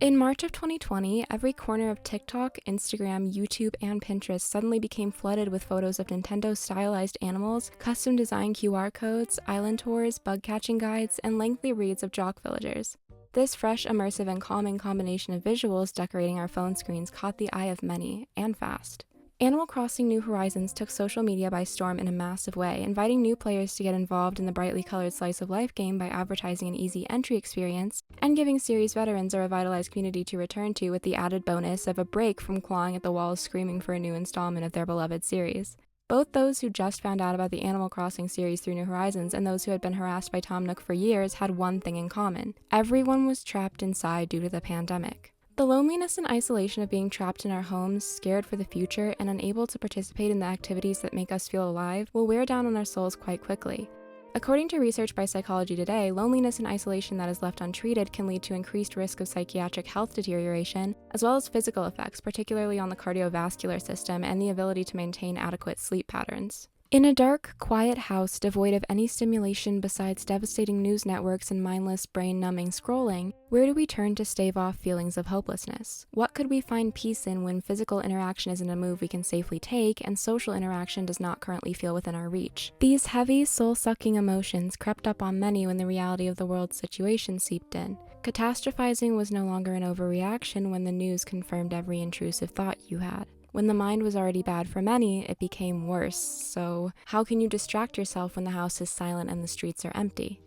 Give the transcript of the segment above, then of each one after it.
In March of 2020, every corner of TikTok, Instagram, YouTube, and Pinterest suddenly became flooded with photos of Nintendo-stylized animals, custom-designed QR codes, island tours, bug-catching guides, and lengthy reads of jock villagers. This fresh, immersive, and calming combination of visuals decorating our phone screens caught the eye of many, and fast. Animal Crossing: New Horizons took social media by storm in a massive way, inviting new players to get involved in the brightly colored slice-of-life game by advertising an easy entry experience, and giving series veterans a revitalized community to return to with the added bonus of a break from clawing at the walls screaming for a new installment of their beloved series. Both those who just found out about the Animal Crossing series through New Horizons and those who had been harassed by Tom Nook for years had one thing in common: everyone was trapped inside due to the pandemic. The loneliness and isolation of being trapped in our homes, scared for the future, and unable to participate in the activities that make us feel alive will wear down on our souls quite quickly. According to research by Psychology Today, loneliness and isolation that is left untreated can lead to increased risk of psychiatric health deterioration, as well as physical effects, particularly on the cardiovascular system and the ability to maintain adequate sleep patterns. In a dark, quiet house devoid of any stimulation besides devastating news networks and mindless, brain-numbing scrolling, where do we turn to stave off feelings of hopelessness? What could we find peace in when physical interaction isn't a move we can safely take and social interaction does not currently feel within our reach? These heavy, soul-sucking emotions crept up on many when the reality of the world's situation seeped in. Catastrophizing was no longer an overreaction when the news confirmed every intrusive thought you had. When the mind was already bad for many, it became worse, so how can you distract yourself when the house is silent and the streets are empty?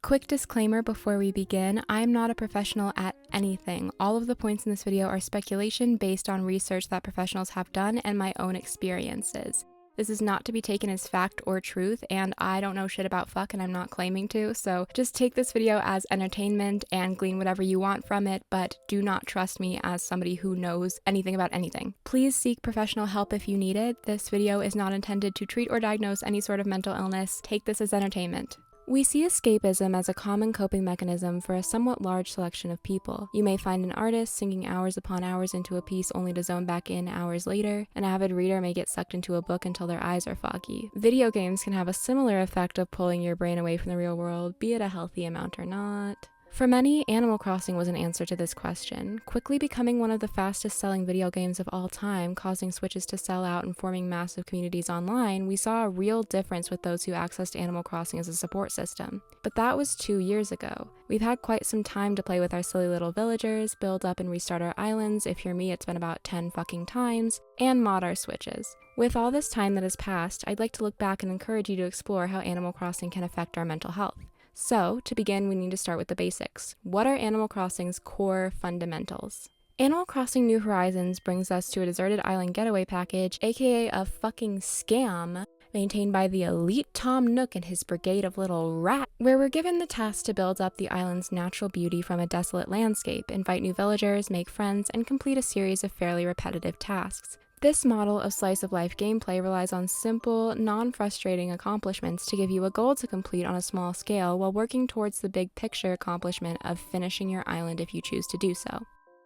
Quick disclaimer before we begin, I am not a professional at anything. All of the points in this video are speculation based on research that professionals have done and my own experiences. This is not to be taken as fact or truth, and I don't know shit about fuck and I'm not claiming to, so just take this video as entertainment and glean whatever you want from it, but do not trust me as somebody who knows anything about anything. Please seek professional help if you need it. This video is not intended to treat or diagnose any sort of mental illness. Take this as entertainment. We see escapism as a common coping mechanism for a somewhat large selection of people. You may find an artist sinking hours upon hours into a piece only to zone back in hours later. An avid reader may get sucked into a book until their eyes are foggy. Video games can have a similar effect of pulling your brain away from the real world, be it a healthy amount or not. For many, Animal Crossing was an answer to this question, quickly becoming one of the fastest-selling video games of all time, causing Switches to sell out and forming massive communities online. We saw a real difference with those who accessed Animal Crossing as a support system. But that was 2 years ago. We've had quite some time to play with our silly little villagers, build up and restart our islands, if you're me it's been about 10 fucking times, and mod our Switches. With all this time that has passed, I'd like to look back and encourage you to explore how Animal Crossing can affect our mental health. So, to begin, we need to start with the basics. What are Animal Crossing's core fundamentals? Animal Crossing: New Horizons brings us to a deserted island getaway package, aka a fucking scam, maintained by the elite Tom Nook and his brigade of little rats, where we're given the task to build up the island's natural beauty from a desolate landscape, invite new villagers, make friends, and complete a series of fairly repetitive tasks. This model of slice-of-life gameplay relies on simple, non-frustrating accomplishments to give you a goal to complete on a small scale while working towards the big picture accomplishment of finishing your island if you choose to do so.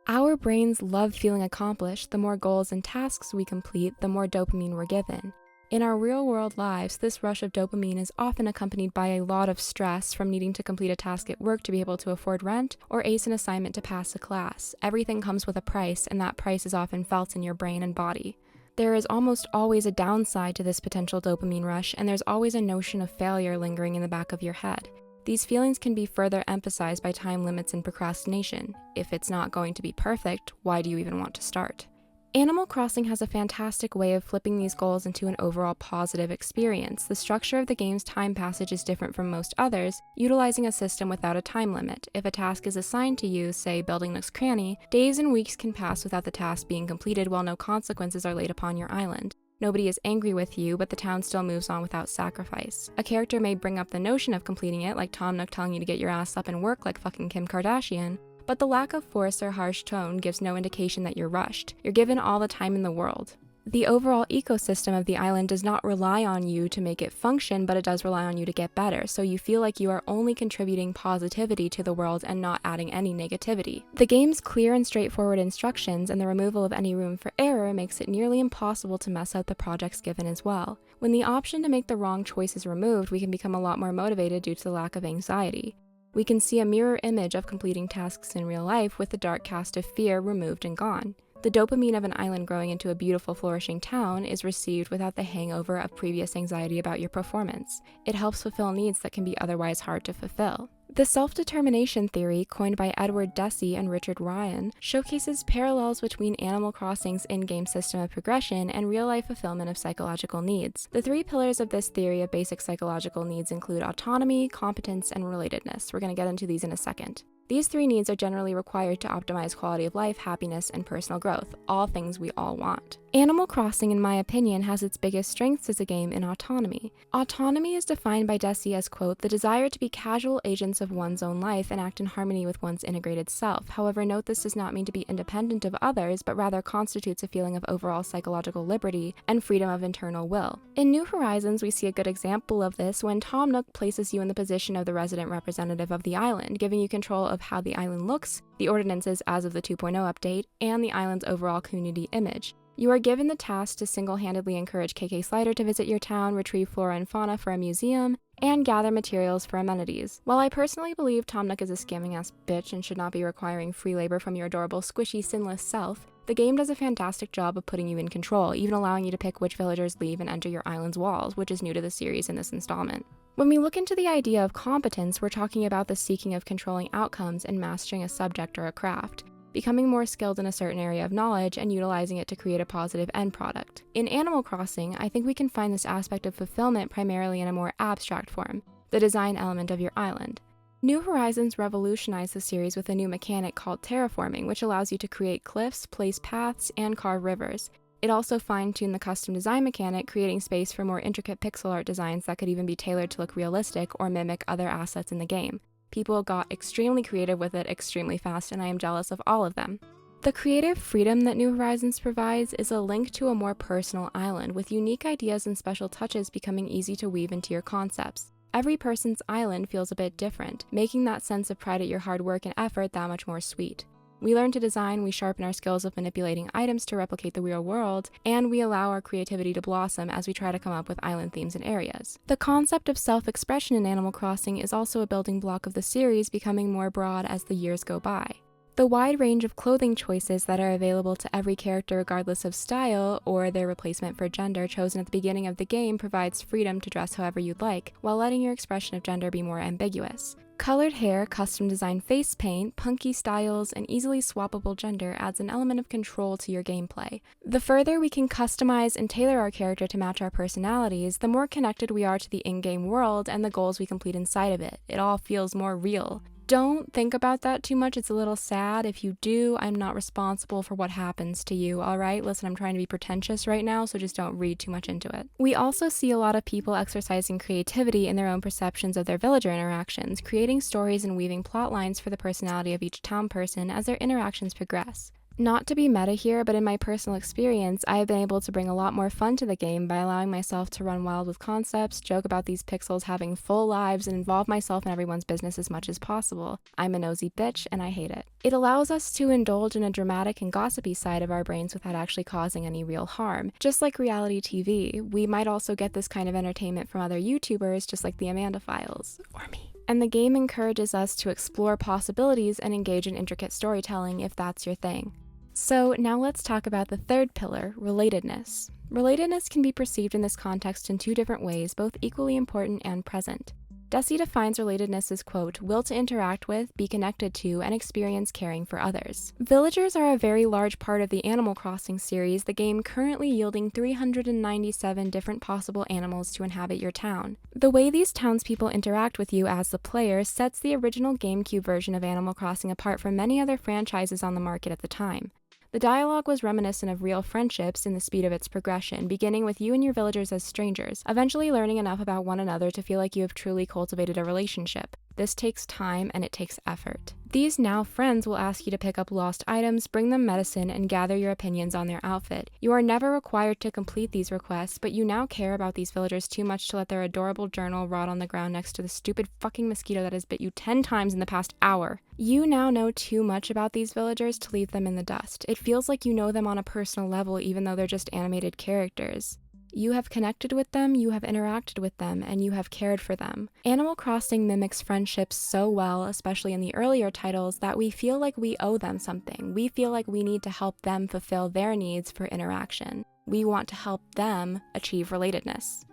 Our brains love feeling accomplished. The more goals and tasks we complete, the more dopamine we're given. In our real-world lives, this rush of dopamine is often accompanied by a lot of stress from needing to complete a task at work to be able to afford rent or ace an assignment to pass a class. Everything comes with a price, and that price is often felt in your brain and body. There is almost always a downside to this potential dopamine rush, and there's always a notion of failure lingering in the back of your head. These feelings can be further emphasized by time limits and procrastination. If it's not going to be perfect, why do you even want to start? Animal Crossing has a fantastic way of flipping these goals into an overall positive experience. The structure of the game's time passage is different from most others, utilizing a system without a time limit. If a task is assigned to you, say building Nook's Cranny, days and weeks can pass without the task being completed while no consequences are laid upon your island. Nobody is angry with you, but the town still moves on without sacrifice. A character may bring up the notion of completing it, like Tom Nook telling you to get your ass up and work like fucking Kim Kardashian, but the lack of force or harsh tone gives no indication that you're rushed. You're given all the time in the world. The overall ecosystem of the island does not rely on you to make it function, but it does rely on you to get better, so you feel like you are only contributing positivity to the world and not adding any negativity. The game's clear and straightforward instructions and the removal of any room for error makes it nearly impossible to mess up the projects given as well. When the option to make the wrong choice is removed, we can become a lot more motivated due to the lack of anxiety. We can see a mirror image of completing tasks in real life with the dark cast of fear removed and gone. The dopamine of an island growing into a beautiful, flourishing town is received without the hangover of previous anxiety about your performance. It helps fulfill needs that can be otherwise hard to fulfill. The self-determination theory, coined by Edward Deci and Richard Ryan, showcases parallels between Animal Crossing's in-game system of progression and real-life fulfillment of psychological needs. The 3 pillars of this theory of basic psychological needs include autonomy, competence, and relatedness. We're going to get into these in a second. These 3 needs are generally required to optimize quality of life, happiness, and personal growth, all things we all want. Animal Crossing, in my opinion, has its biggest strengths as a game in autonomy. Autonomy is defined by Deci as, quote, the desire to be casual agents of one's own life and act in harmony with one's integrated self. However, note this does not mean to be independent of others, but rather constitutes a feeling of overall psychological liberty and freedom of internal will. In New Horizons, we see a good example of this when Tom Nook places you in the position of the resident representative of the island, giving you control of how the island looks, the ordinances as of the 2.0 update, and the island's overall community image. You are given the task to single-handedly encourage KK Slider to visit your town, retrieve flora and fauna for a museum, and gather materials for amenities. While I personally believe Tom Nook is a scamming-ass bitch and should not be requiring free labor from your adorable, squishy, sinless self, the game does a fantastic job of putting you in control, even allowing you to pick which villagers leave and enter your island's walls, which is new to the series in this installment. When we look into the idea of competence, we're talking about the seeking of controlling outcomes and mastering a subject or a craft, becoming more skilled in a certain area of knowledge and utilizing it to create a positive end product. In Animal Crossing, I think we can find this aspect of fulfillment primarily in a more abstract form, the design element of your island. New Horizons revolutionized the series with a new mechanic called terraforming, which allows you to create cliffs, place paths, and carve rivers. It also fine-tuned the custom design mechanic, creating space for more intricate pixel art designs that could even be tailored to look realistic or mimic other assets in the game. People got extremely creative with it extremely fast, and I am jealous of all of them. The creative freedom that New Horizons provides is a link to a more personal island, with unique ideas and special touches becoming easy to weave into your concepts. Every person's island feels a bit different, making that sense of pride at your hard work and effort that much more sweet. We learn to design, we sharpen our skills of manipulating items to replicate the real world, and we allow our creativity to blossom as we try to come up with island themes and areas. The concept of self-expression in Animal Crossing is also a building block of the series, becoming more broad as the years go by. The wide range of clothing choices that are available to every character regardless of style or their replacement for gender chosen at the beginning of the game provides freedom to dress however you'd like, while letting your expression of gender be more ambiguous. Colored hair, custom-designed face paint, punky styles, and easily swappable gender adds an element of control to your gameplay. The further we can customize and tailor our character to match our personalities, the more connected we are to the in-game world and the goals we complete inside of it. It all feels more real. Don't think about that too much, it's a little sad. If you do, I'm not responsible for what happens to you, alright? Listen, I'm trying to be pretentious right now, so just don't read too much into it. We also see a lot of people exercising creativity in their own perceptions of their villager interactions, creating stories and weaving plot lines for the personality of each town person as their interactions progress. Not to be meta here, but in my personal experience, I have been able to bring a lot more fun to the game by allowing myself to run wild with concepts, joke about these pixels having full lives, and involve myself in everyone's business as much as possible. I'm a nosy bitch, and I hate it. It allows us to indulge in a dramatic and gossipy side of our brains without actually causing any real harm. Just like reality TV, we might also get this kind of entertainment from other YouTubers, just like the Amanda Files, or me. And the game encourages us to explore possibilities and engage in intricate storytelling if that's your thing. So now let's talk about the third pillar, relatedness. Relatedness can be perceived in this context in 2 different ways, both equally important and present. Deci defines relatedness as, quote, will to interact with, be connected to, and experience caring for others. Villagers are a very large part of the Animal Crossing series, the game currently yielding 397 different possible animals to inhabit your town. The way these townspeople interact with you as the player sets the original GameCube version of Animal Crossing apart from many other franchises on the market at the time. The dialogue was reminiscent of real friendships in the speed of its progression, beginning with you and your villagers as strangers, eventually learning enough about one another to feel like you have truly cultivated a relationship. This takes time and it takes effort. These now friends will ask you to pick up lost items, bring them medicine, and gather your opinions on their outfit. You are never required to complete these requests, but you now care about these villagers too much to let their adorable journal rot on the ground next to the stupid fucking mosquito that has bit you 10 times in the past hour. You now know too much about these villagers to leave them in the dust. It feels like you know them on a personal level even though they're just animated characters. You have connected with them, you have interacted with them, and you have cared for them. Animal Crossing mimics friendships so well, especially in the earlier titles, that we feel like we owe them something. We feel like we need to help them fulfill their needs for interaction. We want to help them achieve relatedness.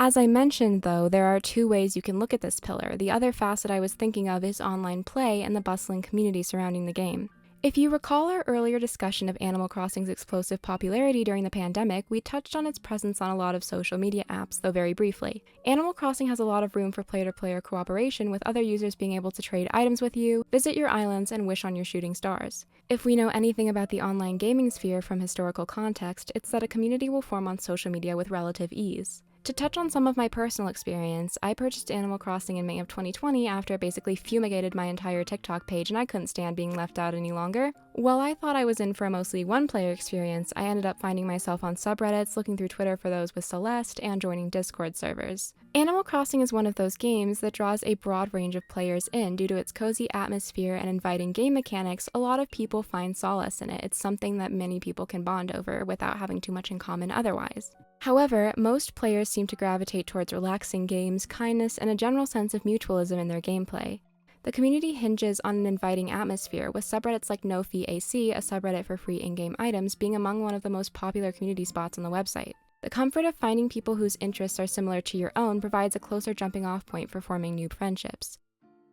As I mentioned, though, there are two ways you can look at this pillar. The other facet I was thinking of is online play and the bustling community surrounding the game. If you recall our earlier discussion of Animal Crossing's explosive popularity during the pandemic, we touched on its presence on a lot of social media apps, though very briefly. Animal Crossing has a lot of room for player-to-player cooperation, with other users being able to trade items with you, visit your islands, and wish on your shooting stars. If we know anything about the online gaming sphere from historical context, it's that a community will form on social media with relative ease. To touch on some of my personal experience, I purchased Animal Crossing in May of 2020 after it basically fumigated my entire TikTok page and I couldn't stand being left out any longer. While I thought I was in for a mostly one-player experience, I ended up finding myself on subreddits, looking through Twitter for those with Celeste, and joining Discord servers. Animal Crossing is one of those games that draws a broad range of players in. Due to its cozy atmosphere and inviting game mechanics, a lot of people find solace in it. It's something that many people can bond over without having too much in common otherwise. However, most players seem to gravitate towards relaxing games, kindness, and a general sense of mutualism in their gameplay. The community hinges on an inviting atmosphere, with subreddits like NoFeeAC, a subreddit for free in-game items, being among one of the most popular community spots on the website. The comfort of finding people whose interests are similar to your own provides a closer jumping-off point for forming new friendships.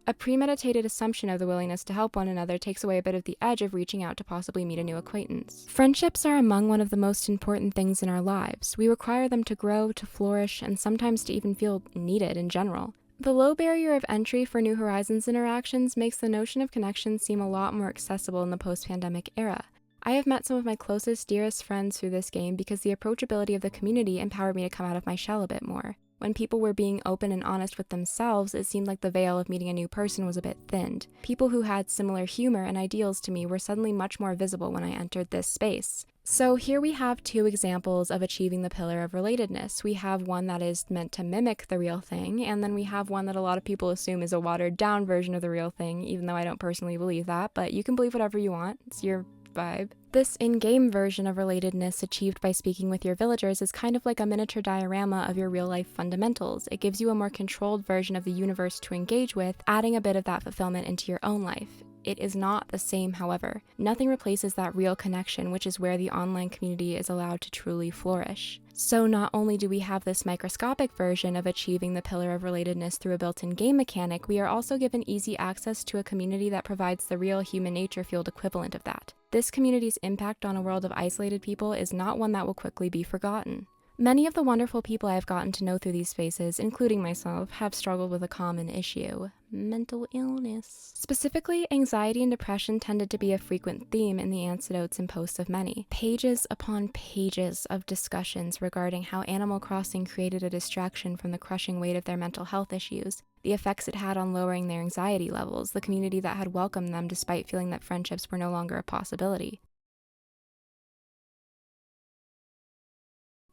A premeditated assumption of the willingness to help one another takes away a bit of the edge of reaching out to possibly meet a new acquaintance. Friendships are among one of the most important things in our lives. We require them to grow, to flourish, and sometimes to even feel needed in general. The low barrier of entry for New Horizons interactions makes the notion of connection seem a lot more accessible in the post-pandemic era. I have met some of my closest, dearest friends through this game because the approachability of the community empowered me to come out of my shell a bit more. When people were being open and honest with themselves, it seemed like the veil of meeting a new person was a bit thinned. People who had similar humor and ideals to me were suddenly much more visible when I entered this space. So here we have two examples of achieving the pillar of relatedness. We have one that is meant to mimic the real thing, and then we have one that a lot of people assume is a watered-down version of the real thing, even though I don't personally believe that, but you can believe whatever you want. It's your vibe. This in-game version of relatedness achieved by speaking with your villagers is kind of like a miniature diorama of your real-life fundamentals. It gives you a more controlled version of the universe to engage with, adding a bit of that fulfillment into your own life. It is not the same, however. Nothing replaces that real connection, which is where the online community is allowed to truly flourish. So not only do we have this microscopic version of achieving the pillar of relatedness through a built-in game mechanic, we are also given easy access to a community that provides the real human nature-fueled equivalent of that. This community's impact on a world of isolated people is not one that will quickly be forgotten. Many of the wonderful people I have gotten to know through these spaces, including myself, have struggled with a common issue: mental illness. Specifically, anxiety and depression tended to be a frequent theme in the anecdotes and posts of many. Pages upon pages of discussions regarding how Animal Crossing created a distraction from the crushing weight of their mental health issues, the effects it had on lowering their anxiety levels, the community that had welcomed them despite feeling that friendships were no longer a possibility.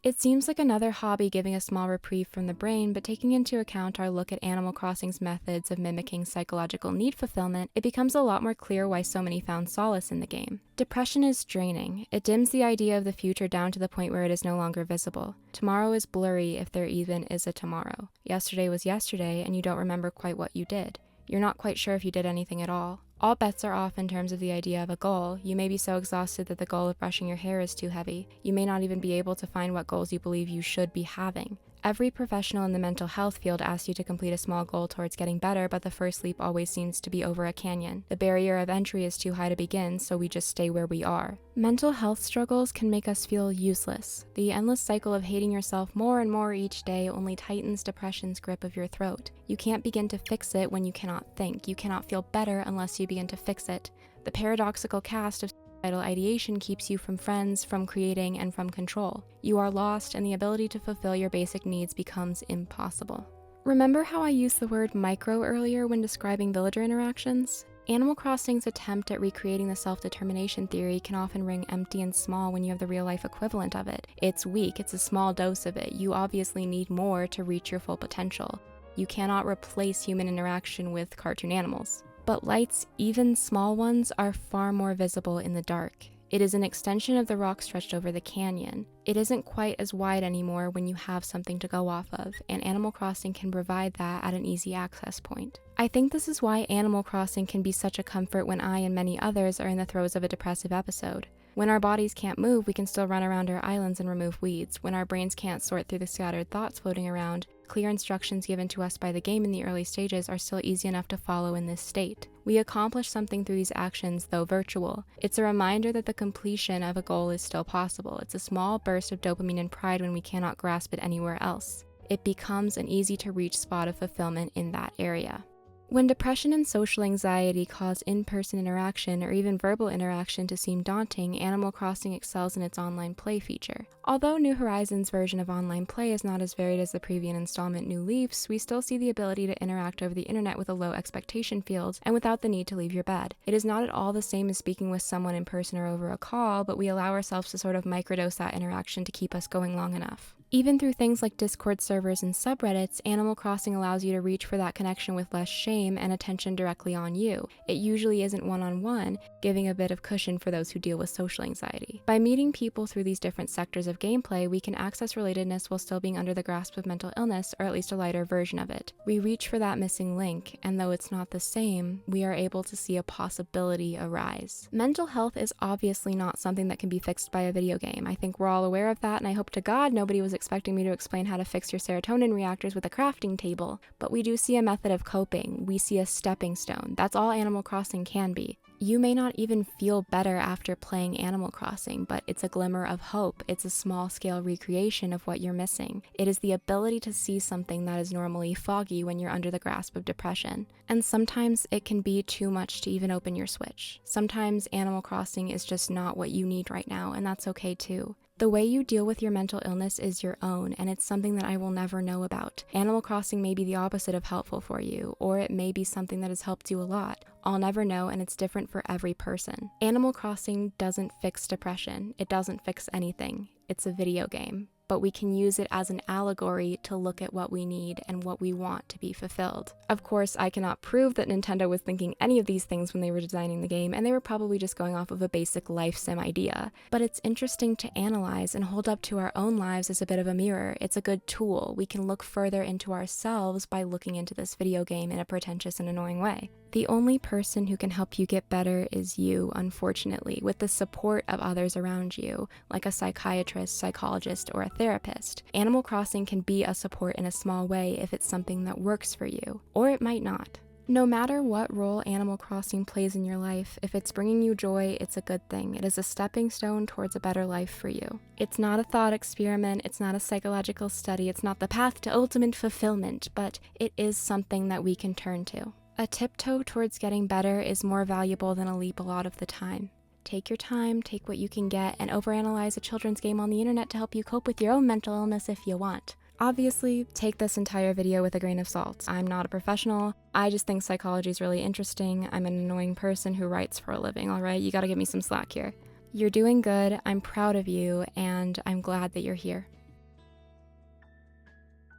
It seems like another hobby giving a small reprieve from the brain, but taking into account our look at Animal Crossing's methods of mimicking psychological need fulfillment, it becomes a lot more clear why so many found solace in the game. Depression is draining. It dims the idea of the future down to the point where it is no longer visible. Tomorrow is blurry if there even is a tomorrow. Yesterday was yesterday, and you don't remember quite what you did. You're not quite sure if you did anything at all. All bets are off in terms of the idea of a goal. You may be so exhausted that the goal of brushing your hair is too heavy. You may not even be able to find what goals you believe you should be having. Every professional in the mental health field asks you to complete a small goal towards getting better, but the first leap always seems to be over a canyon. The barrier of entry is too high to begin, so we just stay where we are. Mental health struggles can make us feel useless. The endless cycle of hating yourself more and more each day only tightens depression's grip of your throat. You can't begin to fix it when you cannot think. You cannot feel better unless you begin to fix it. The paradoxical cast of suicidal ideation keeps you from friends, from creating, and from control. You are lost, and the ability to fulfill your basic needs becomes impossible. Remember how I used the word micro earlier when describing villager interactions? Animal Crossing's attempt at recreating the self-determination theory can often ring empty and small when you have the real-life equivalent of it. It's weak, it's a small dose of it. You obviously need more to reach your full potential. You cannot replace human interaction with cartoon animals. But lights, even small ones, are far more visible in the dark. It is an extension of the rock stretched over the canyon. It isn't quite as wide anymore when you have something to go off of, and Animal Crossing can provide that at an easy access point. I think this is why Animal Crossing can be such a comfort when I and many others are in the throes of a depressive episode. When our bodies can't move, we can still run around our islands and remove weeds. When our brains can't sort through the scattered thoughts floating around, clear instructions given to us by the game in the early stages are still easy enough to follow in this state. We accomplish something through these actions, though virtual. It's a reminder that the completion of a goal is still possible. It's a small burst of dopamine and pride when we cannot grasp it anywhere else. It becomes an easy-to-reach spot of fulfillment in that area. When depression and social anxiety cause in-person interaction or even verbal interaction to seem daunting, Animal Crossing excels in its online play feature. Although New Horizons' version of online play is not as varied as the previous installment New Leafs, we still see the ability to interact over the internet with a low expectation field and without the need to leave your bed. It is not at all the same as speaking with someone in person or over a call, but we allow ourselves to sort of microdose that interaction to keep us going long enough. Even through things like Discord servers and subreddits, Animal Crossing allows you to reach for that connection with less shame and attention directly on you. It usually isn't one-on-one, giving a bit of cushion for those who deal with social anxiety. By meeting people through these different sectors of gameplay, we can access relatedness while still being under the grasp of mental illness, or at least a lighter version of it. We reach for that missing link, and though it's not the same, we are able to see a possibility arise. Mental health is obviously not something that can be fixed by a video game. I think we're all aware of that, and I hope to God nobody was expecting me to explain how to fix your serotonin reactors with a crafting table. But we do see a method of coping. We see a stepping stone. That's all Animal Crossing can be. You may not even feel better after playing Animal Crossing, but it's a glimmer of hope. It's a small-scale recreation of what you're missing. It is the ability to see something that is normally foggy when you're under the grasp of depression. And sometimes it can be too much to even open your Switch. Sometimes Animal Crossing is just not what you need right now, and that's okay too. The way you deal with your mental illness is your own, and it's something that I will never know about. Animal Crossing may be the opposite of helpful for you, or it may be something that has helped you a lot. I'll never know, and it's different for every person. Animal Crossing doesn't fix depression. It doesn't fix anything. It's a video game. But we can use it as an allegory to look at what we need and what we want to be fulfilled. Of course, I cannot prove that Nintendo was thinking any of these things when they were designing the game, and they were probably just going off of a basic life sim idea. But it's interesting to analyze and hold up to our own lives as a bit of a mirror. It's a good tool. We can look further into ourselves by looking into this video game in a pretentious and annoying way. The only person who can help you get better is you, unfortunately, with the support of others around you, like a psychiatrist, psychologist, or a therapist. Animal Crossing can be a support in a small way if it's something that works for you, or it might not. No matter what role Animal Crossing plays in your life, if it's bringing you joy, it's a good thing. It is a stepping stone towards a better life for you. It's not a thought experiment, it's not a psychological study, it's not the path to ultimate fulfillment, but it is something that we can turn to. A tiptoe towards getting better is more valuable than a leap a lot of the time. Take your time, take what you can get, and overanalyze a children's game on the internet to help you cope with your own mental illness if you want. Obviously, take this entire video with a grain of salt. I'm not a professional. I just think psychology is really interesting. I'm an annoying person who writes for a living, alright? You gotta give me some slack here. You're doing good, I'm proud of you, and I'm glad that you're here.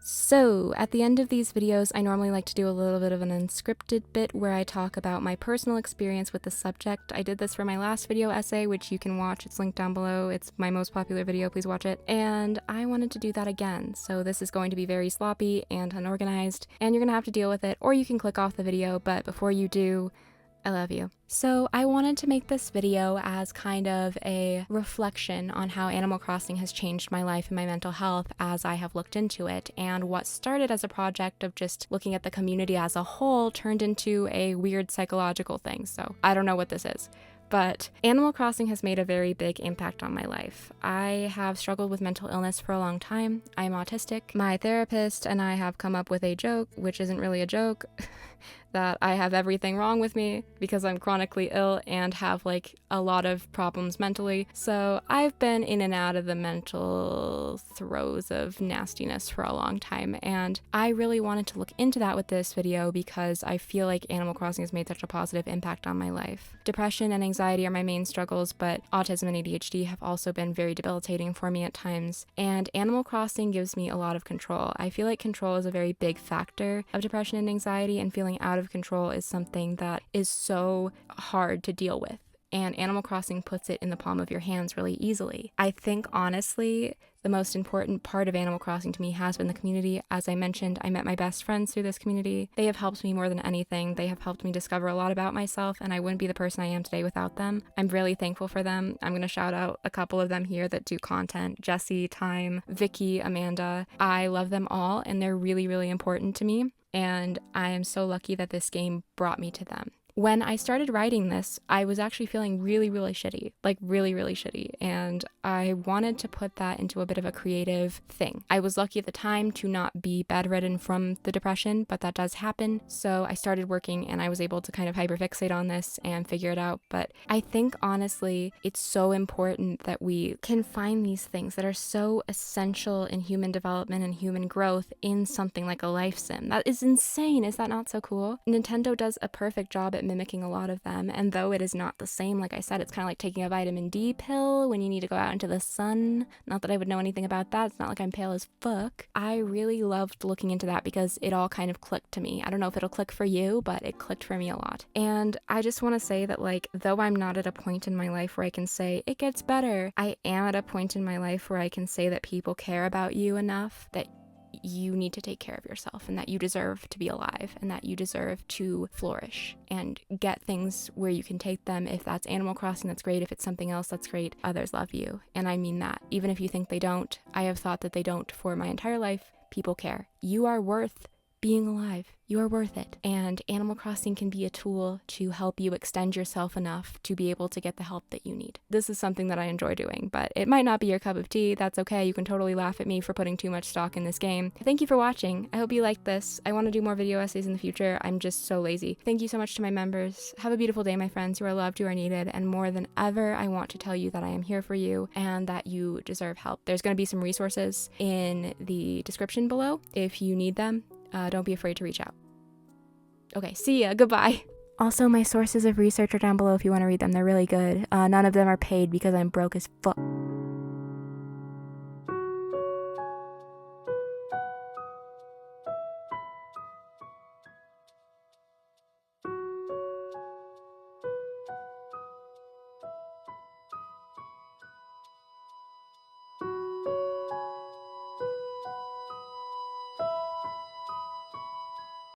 So, at the end of these videos, I normally like to do a little bit of an unscripted bit where I talk about my personal experience with the subject. I did this for my last video essay, which you can watch. It's linked down below. It's my most popular video. Please watch it. And I wanted to do that again. So this is going to be very sloppy and unorganized, and you're going to have to deal with it, or you can click off the video. But before you do, I love you. So I wanted to make this video as kind of a reflection on how Animal Crossing has changed my life and my mental health as I have looked into it, and what started as a project of just looking at the community as a whole turned into a weird psychological thing. So I don't know what this is. But Animal Crossing has made a very big impact on my life. I have struggled with mental illness for a long time. I'm autistic. My therapist and I have come up with a joke, which isn't really a joke, that I have everything wrong with me because I'm chronically ill and have like a lot of problems mentally. So I've been in and out of the mental throes of nastiness for a long time, and I really wanted to look into that with this video because I feel like Animal Crossing has made such a positive impact on my life. Depression and anxiety are my main struggles, but autism and ADHD have also been very debilitating for me at times, and Animal Crossing gives me a lot of control. I feel like control is a very big factor of depression and anxiety, and feeling out of control is something that is so hard to deal with. and Animal Crossing puts it in the palm of your hands really easily. I think, honestly, the most important part of Animal Crossing to me has been the community. As I mentioned, I met my best friends through this community. They have helped me more than anything. They have helped me discover a lot about myself, and I wouldn't be the person I am today without them. I'm really thankful for them. I'm going to shout out a couple of them here that do content: Jesse, Time, Vicky, Amanda. I love them all, and they're really, really important to me, and I am so lucky that this game brought me to them. When I started writing this, I was actually feeling really, really shitty, like really, really shitty. And I wanted to put that into a bit of a creative thing. I was lucky at the time to not be bedridden from the depression, but that does happen. So I started working and I was able to kind of hyperfixate on this and figure it out. But I think, honestly, it's so important that we can find these things that are so essential in human development and human growth in something like a life sim. That is insane. Is that not so cool? Nintendo does a perfect job at mimicking a lot of them, and though it is not the same, like I said, it's kind of like taking a vitamin D pill when you need to go out into the sun. Not that I would know anything about that. It's not like I'm pale as fuck. I really loved looking into that because it all kind of clicked to me. I don't know if it'll click for you, but it clicked for me a lot. And I just want to say that, like, though I'm not at a point in my life where I can say it gets better, I am at a point in my life where I can say that people care about you enough that you need to take care of yourself, and that you deserve to be alive, and that you deserve to flourish and get things where you can take them. If that's Animal Crossing, that's great. If it's something else, that's great. Others love you, and I mean that. Even if you think they don't, I have thought that they don't for my entire life. People care. You are worth being alive. You are worth it. And Animal Crossing can be a tool to help you extend yourself enough to be able to get the help that you need. This is something that I enjoy doing, but it might not be your cup of tea. That's okay. You can totally laugh at me for putting too much stock in this game. Thank you for watching. I hope you liked this. I want to do more video essays in the future. I'm just so lazy. Thank you so much to my members. Have a beautiful day, my friends. You are loved, you are needed, and more than ever, I want to tell you that I am here for you and that you deserve help. There's going to be some resources in the description below if you need them. Don't be afraid to reach out. Okay, see ya. Goodbye. Also, my sources of research are down below if you want to read them. They're really good. None of them are paid because I'm broke as fuck.